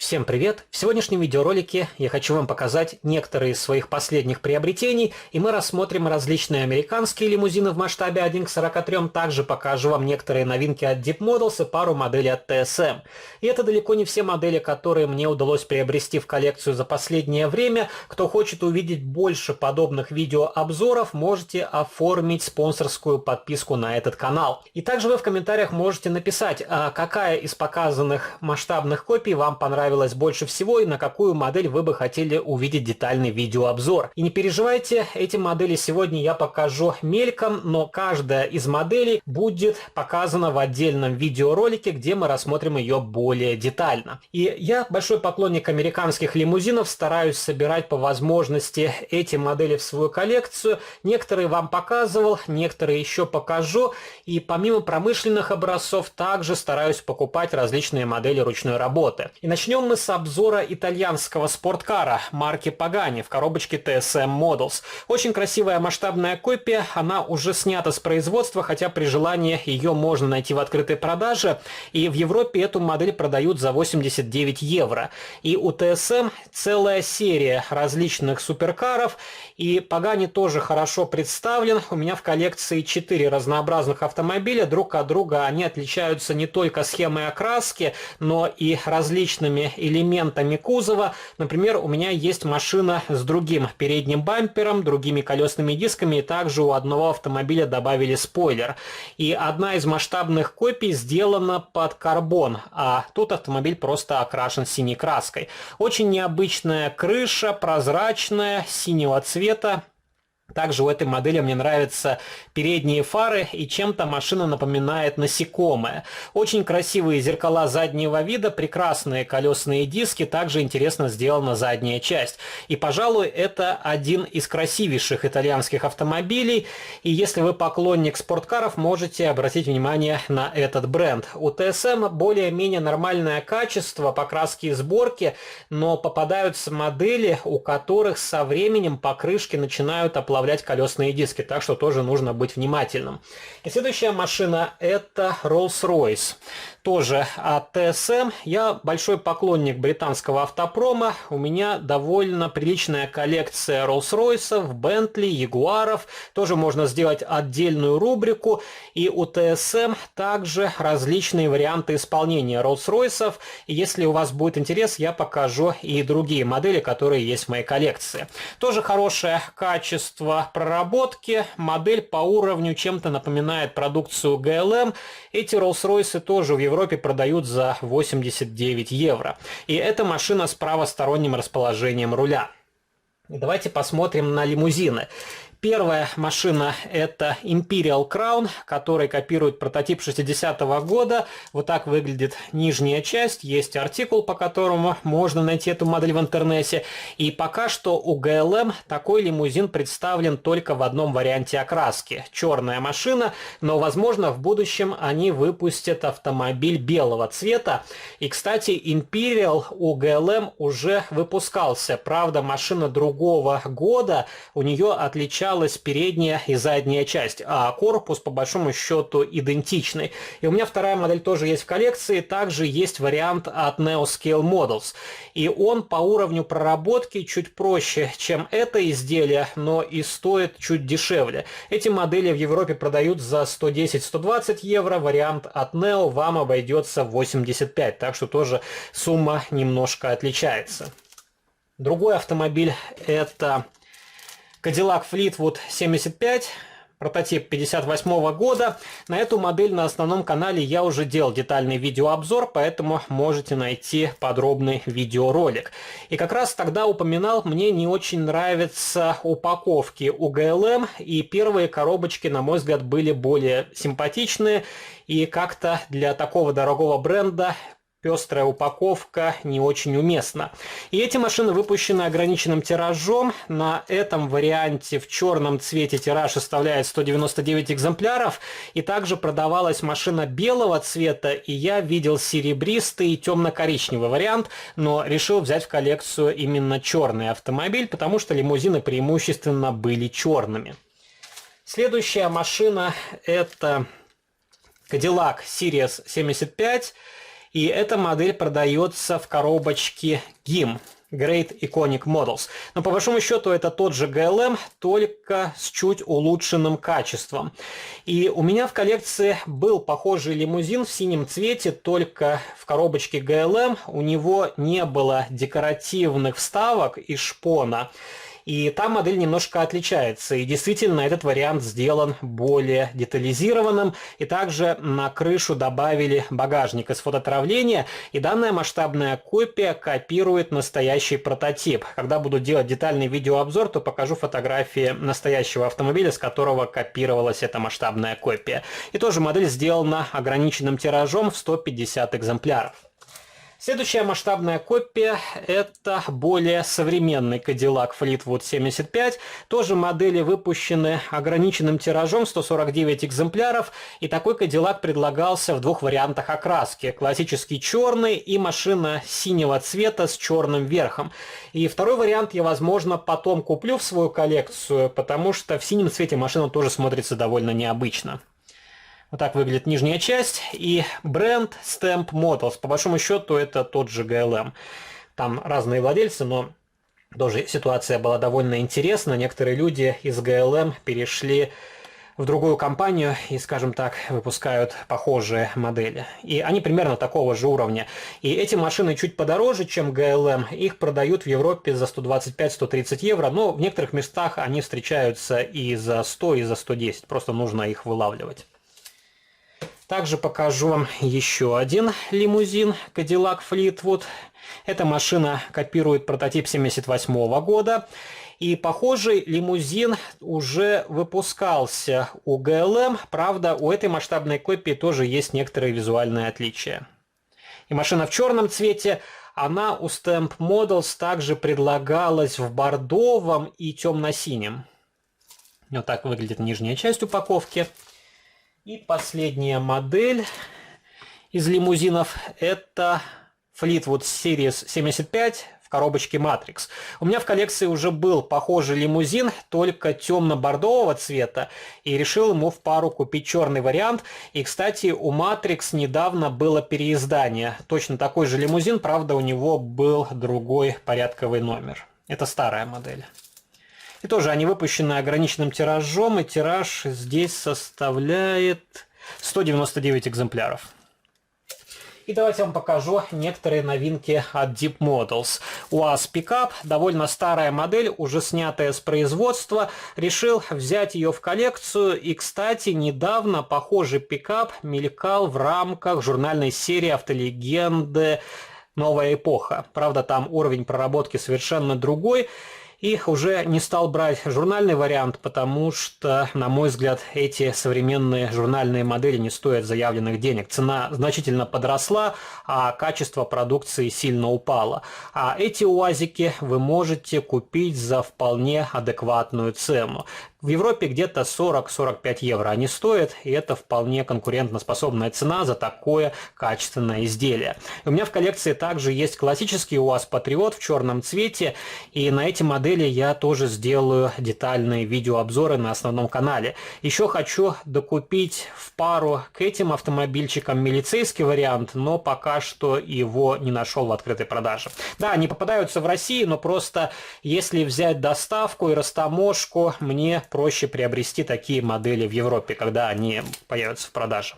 Всем привет! В сегодняшнем видеоролике я хочу вам показать некоторые из своих последних приобретений, и мы рассмотрим различные американские лимузины в масштабе 1 к 43, также покажу вам некоторые новинки от Deep Models и пару моделей от TSM. И это далеко не все модели, которые мне удалось приобрести в коллекцию за последнее время. Кто хочет увидеть больше подобных видеообзоров, можете оформить спонсорскую подписку на этот канал. И также вы в комментариях можете написать, какая из показанных масштабных копий вам понравилась больше всего и на какую модель вы бы хотели увидеть детальный видеообзор. И не переживайте, эти модели сегодня я покажу мельком, но каждая из моделей будет показана в отдельном видеоролике, где мы рассмотрим ее более детально. И я большой поклонник американских лимузинов, стараюсь собирать по возможности эти модели в свою коллекцию. Некоторые вам показывал, некоторые еще покажу. И помимо промышленных образцов, также стараюсь покупать различные модели ручной работы. И начнем мы с обзора итальянского спорткара марки Pagani в коробочке TSM Models. Очень красивая масштабная копия, она уже снята с производства, хотя при желании ее можно найти в открытой продаже. И в Европе эту модель продают за 89 евро. И у TSM целая серия различных суперкаров, и Pagani тоже хорошо представлен. У меня в коллекции 4 разнообразных автомобиля, друг от друга они отличаются не только схемой окраски, но и различными элементами кузова. Например, у меня есть машина с другим передним бампером, другими колесными дисками, и также у одного автомобиля добавили спойлер. И одна из масштабных копий сделана под карбон, а тут автомобиль просто окрашен синей краской. Очень необычная крыша, прозрачная, синего цвета. Также у этой модели мне нравятся передние фары, и чем-то машина напоминает насекомое. Очень красивые зеркала заднего вида, прекрасные колесные диски, также интересно сделана задняя часть. И, пожалуй, это один из красивейших итальянских автомобилей, и если вы поклонник спорткаров, можете обратить внимание на этот бренд. У TSM более-менее нормальное качество, покраски и сборки, но попадаются модели, у которых со временем покрышки начинают оплавлять колесные диски, так что тоже нужно быть внимательным. И следующая машина это Rolls-Royce. Тоже от TSM. Я большой поклонник британского автопрома. У меня довольно приличная коллекция Rolls-Royce, Bentley, Ягуаров. Тоже можно сделать отдельную рубрику. И у TSM также различные варианты исполнения Rolls-Royce. И если у вас будет интерес, я покажу и другие модели, которые есть в моей коллекции. Тоже хорошее качество проработки. Модель по уровню чем-то напоминает продукцию GLM. Эти Rolls-Royce тоже в Европе продают за 89 евро. И эта машина с правосторонним расположением руля. И давайте посмотрим на лимузины. Первая машина это Imperial Crown, который копирует прототип 60-го года. Вот так выглядит нижняя часть. Есть артикул, по которому можно найти эту модель в интернете. И пока что у GLM такой лимузин представлен только в одном варианте окраски. Черная машина, но возможно в будущем они выпустят автомобиль белого цвета. И кстати, Imperial у GLM уже выпускался. Правда, машина другого года, у нее отличалась передняя и задняя часть, а корпус по большому счету идентичный. И у меня вторая модель тоже есть в коллекции, также есть вариант от Neoscale Models. И он по уровню проработки чуть проще, чем это изделие, но и стоит чуть дешевле. Эти модели в Европе продают за 110-120 евро, вариант от Neo вам обойдется в 85, так что тоже сумма немножко отличается. Другой автомобиль это Cadillac Fleetwood 75, прототип 58 года. На эту модель на основном канале я уже делал детальный видеообзор, поэтому можете найти подробный видеоролик. И как раз тогда упоминал, мне не очень нравятся упаковки у GLM, и первые коробочки, на мой взгляд, были более симпатичные, и как-то для такого дорогого бренда пестрая упаковка не очень уместна. И эти машины выпущены ограниченным тиражом. На этом варианте в черном цвете тираж составляет 199 экземпляров. И также продавалась машина белого цвета, и я видел серебристый и темно-коричневый вариант, но решил взять в коллекцию именно черный автомобиль, потому что лимузины преимущественно были черными. Следующая машина это Cadillac Series 75. И эта модель продается в коробочке GIM. Great Iconic Models. Но по большому счету это тот же GLM, только с чуть улучшенным качеством. И у меня в коллекции был похожий лимузин в синем цвете, только в коробочке GLM у него не было декоративных вставок и шпона. И та модель немножко отличается. И действительно, этот вариант сделан более детализированным. И также на крышу добавили багажник из фототравления. И данная масштабная копия копирует настоящий прототип. Когда буду делать детальный видеообзор, то покажу фотографии настоящего автомобиля, с которого копировалась эта масштабная копия. И тоже модель сделана ограниченным тиражом в 150 экземпляров. Следующая масштабная копия – это более современный Cadillac Fleetwood 75. Тоже модели выпущены ограниченным тиражом 149 экземпляров. И такой Cadillac предлагался в двух вариантах окраски. Классический черный и машина синего цвета с черным верхом. И второй вариант я, возможно, потом куплю в свою коллекцию, потому что в синем цвете машина тоже смотрится довольно необычно. Вот так выглядит нижняя часть. И бренд Stamp Models. По большому счету это тот же GLM. Там разные владельцы, но тоже ситуация была довольно интересна. Некоторые люди из GLM перешли в другую компанию и, скажем так, выпускают похожие модели. И они примерно такого же уровня. И эти машины чуть подороже, чем GLM. Их продают в Европе за 125-130 евро. Но в некоторых местах они встречаются и за 100, и за 110. Просто нужно их вылавливать. Также покажу вам еще один лимузин Cadillac Fleetwood. Эта машина копирует прототип 1978 года. И похожий лимузин уже выпускался у GLM. Правда, у этой масштабной копии тоже есть некоторые визуальные отличия. И машина в черном цвете. Она у Stamp Models также предлагалась в бордовом и темно-синем. Вот так выглядит нижняя часть упаковки. И последняя модель из лимузинов – это Fleetwood Series 75 в коробочке Matrix. У меня в коллекции уже был похожий лимузин, только темно-бордового цвета, и решил ему в пару купить черный вариант. И, кстати, у Matrix недавно было переиздание. Точно такой же лимузин, правда, у него был другой порядковый номер. Это старая модель. И тоже они выпущены ограниченным тиражом, и тираж здесь составляет 199 экземпляров. И давайте я вам покажу некоторые новинки от Deep Models. УАЗ Пикап, довольно старая модель, уже снятая с производства. Решил взять ее в коллекцию. И, кстати, недавно похожий пикап мелькал в рамках журнальной серии «Автолегенды. Новая эпоха». Правда, там уровень проработки совершенно другой. И уже не стал брать журнальный вариант, потому что, на мой взгляд, эти современные журнальные модели не стоят заявленных денег. Цена значительно подросла, а качество продукции сильно упало. А эти УАЗики вы можете купить за вполне адекватную цену. В Европе где-то 40-45 евро они стоят, и это вполне конкурентоспособная цена за такое качественное изделие. И у меня в коллекции также есть классический УАЗ Патриот в черном цвете, и на эти модели я тоже сделаю детальные видеообзоры на основном канале. Еще хочу докупить в пару к этим автомобильчикам милицейский вариант, но пока что его не нашел в открытой продаже. Да, они попадаются в России, но просто если взять доставку и растаможку, мне проще приобрести такие модели в Европе, когда они появятся в продаже.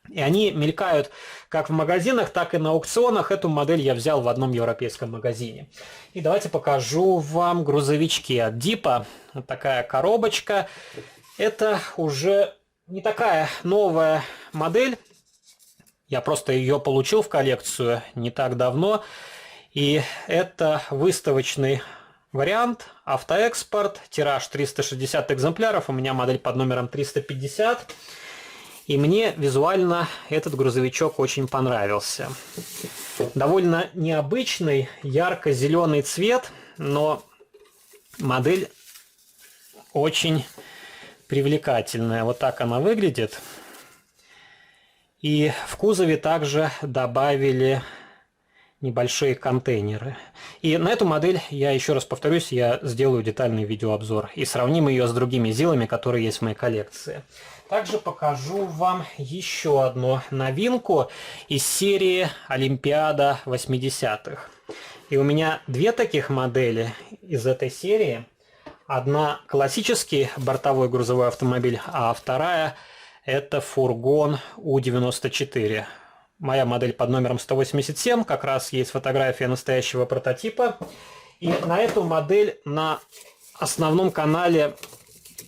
И они мелькают как в магазинах, так и на аукционах. Эту модель я взял в одном европейском магазине. И давайте покажу вам грузовички от Дипа. Вот такая коробочка. Это уже не такая новая модель. Я просто ее получил в коллекцию не так давно. И это выставочный вариант, автоэкспорт, тираж 360 экземпляров, у меня модель под номером 350. И мне визуально этот грузовичок очень понравился. Довольно необычный, ярко-зеленый цвет, но модель очень привлекательная. Вот так она выглядит. И в кузове также добавили небольшие контейнеры. И на эту модель, я еще раз повторюсь, я сделаю детальный видеообзор и сравним ее с другими Зилами, которые есть в моей коллекции. Также покажу вам еще одну новинку из серии Олимпиада 80-х. И у меня две таких модели из этой серии. Одна классический бортовой грузовой автомобиль, а вторая это фургон У-94. Моя модель под номером 187, как раз есть фотография настоящего прототипа. И на эту модель на основном канале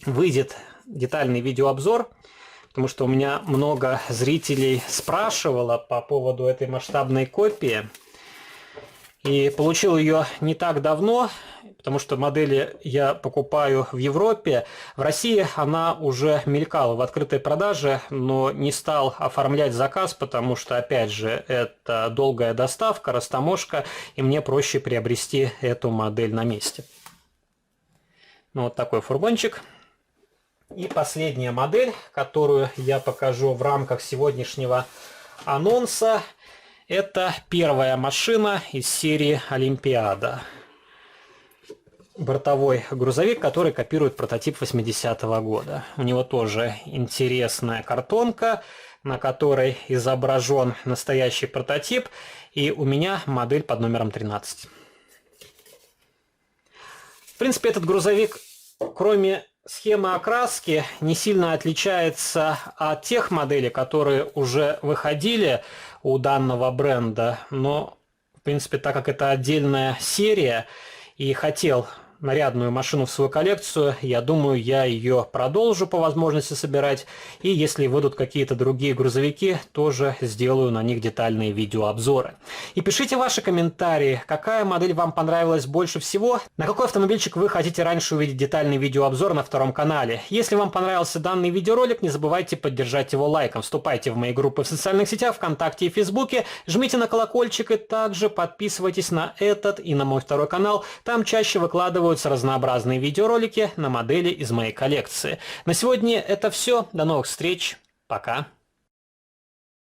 выйдет детальный видеообзор, потому что у меня много зрителей спрашивало по поводу этой масштабной копии. И получил ее не так давно, потому что модели я покупаю в Европе. В России она уже мелькала в открытой продаже, но не стал оформлять заказ, потому что, опять же, это долгая доставка, растаможка, и мне проще приобрести эту модель на месте. Ну, вот такой фургончик. И последняя модель, которую я покажу в рамках сегодняшнего анонса, это первая машина из серии Олимпиада. Бортовой грузовик, который копирует прототип 80-го года. У него тоже интересная картонка, на которой изображен настоящий прототип. И у меня модель под номером 13. В принципе, этот грузовик, кроме схемы окраски, не сильно отличается от тех моделей, которые уже выходили у данного бренда. Но, в принципе, так как это отдельная серия и хотел нарядную машину в свою коллекцию, я думаю, я ее продолжу по возможности собирать. И если выйдут какие-то другие грузовики, тоже сделаю на них детальные видеообзоры. И пишите ваши комментарии, какая модель вам понравилась больше всего, на какой автомобильчик вы хотите раньше увидеть детальный видеообзор на втором канале. Если вам понравился данный видеоролик, не забывайте поддержать его лайком. Вступайте в мои группы в социальных сетях, ВКонтакте и Фейсбуке, жмите на колокольчик и также подписывайтесь на этот и на мой второй канал. Там чаще выкладываю разнообразные видеоролики на модели из моей коллекции. На сегодня это все. До новых встреч. Пока.